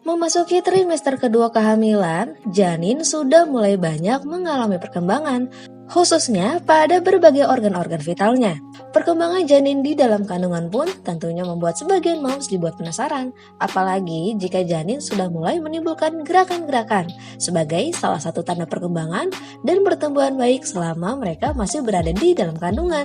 Memasuki trimester kedua kehamilan, janin sudah mulai banyak mengalami perkembangan, khususnya pada berbagai organ-organ vitalnya. Perkembangan janin di dalam kandungan pun tentunya membuat sebagian moms dibuat penasaran, apalagi jika janin sudah mulai menimbulkan gerakan-gerakan sebagai salah satu tanda perkembangan dan pertumbuhan baik selama mereka masih berada di dalam kandungan.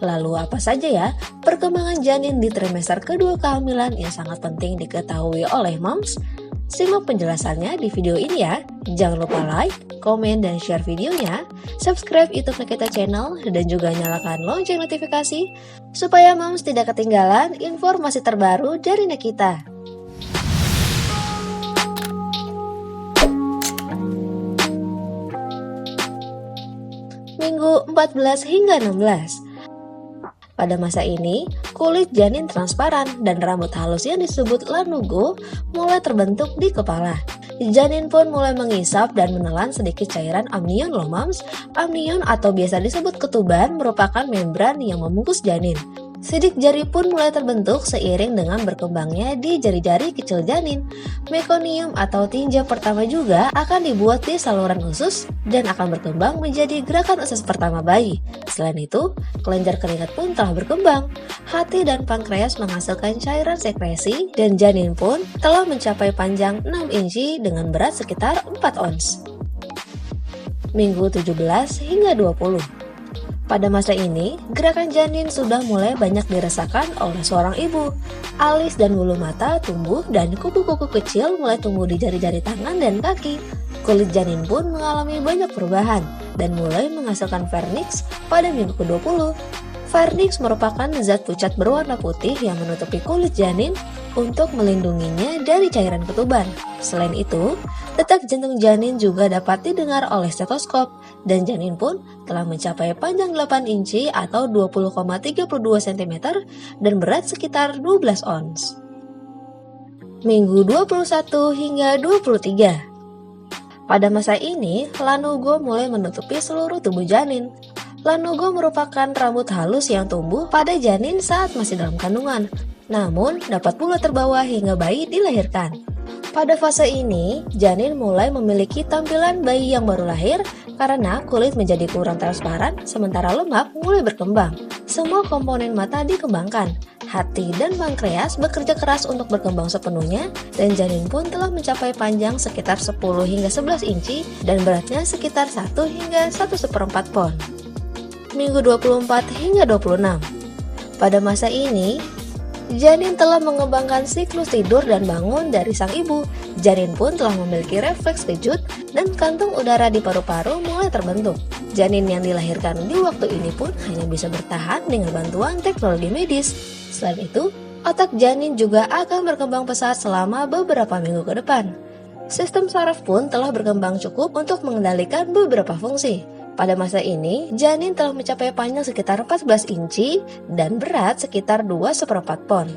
Lalu apa saja ya perkembangan janin di trimester kedua kehamilan yang sangat penting diketahui oleh moms? Simak penjelasannya di video ini ya. Jangan lupa like, komen, dan share videonya. Subscribe YouTube Nakita Channel dan juga nyalakan lonceng notifikasi supaya moms tidak ketinggalan informasi terbaru dari Nakita. Minggu 14 hingga 16. Pada masa ini, kulit janin transparan dan rambut halus yang disebut lanugo mulai terbentuk di kepala. Janin pun mulai mengisap dan menelan sedikit cairan amnion loh moms. Amnion atau biasa disebut ketuban merupakan membran yang membungkus janin. Sidik jari pun mulai terbentuk seiring dengan berkembangnya di jari-jari kecil janin. Mekonium atau tinja pertama juga akan dibuat di saluran usus dan akan berkembang menjadi gerakan usus pertama bayi. Selain itu, kelenjar keringat pun telah berkembang. Hati dan pankreas menghasilkan cairan sekresi dan janin pun telah mencapai panjang 6 inci dengan berat sekitar 4 ons. Minggu 17 hingga 20. Pada masa ini, gerakan janin sudah mulai banyak dirasakan oleh seorang ibu. Alis dan bulu mata tumbuh dan kuku-kuku kecil mulai tumbuh di jari-jari tangan dan kaki. Kulit janin pun mengalami banyak perubahan dan mulai menghasilkan vernix pada minggu ke-20. Vernix merupakan zat pucat berwarna putih yang menutupi kulit janin untuk melindunginya dari cairan ketuban. Selain itu, detak jantung janin juga dapat didengar oleh stetoskop dan janin pun telah mencapai panjang 8 inci atau 20,32 cm dan berat sekitar 12 ons. Minggu 21 hingga 23. Pada masa ini, lanugo mulai menutupi seluruh tubuh janin. Lanugo merupakan rambut halus yang tumbuh pada janin saat masih dalam kandungan, namun dapat pula terbawa hingga bayi dilahirkan. Pada fase ini, janin mulai memiliki tampilan bayi yang baru lahir karena kulit menjadi kurang transparan sementara lemak mulai berkembang. Semua komponen mata dikembangkan, hati dan pankreas bekerja keras untuk berkembang sepenuhnya dan janin pun telah mencapai panjang sekitar 10 hingga 11 inci dan beratnya sekitar 1 hingga 1/4 pon. Minggu 24 hingga 26. Pada masa ini, janin telah mengembangkan siklus tidur dan bangun dari sang ibu. Janin pun telah memiliki refleks kejut dan kantung udara di paru-paru mulai terbentuk. Janin yang dilahirkan di waktu ini pun hanya bisa bertahan dengan bantuan teknologi medis. Selain itu, otak janin juga akan berkembang pesat selama beberapa minggu ke depan. Sistem saraf pun telah berkembang cukup untuk mengendalikan beberapa fungsi. Pada masa ini, janin telah mencapai panjang sekitar 14 inci dan berat sekitar 2/4 pon.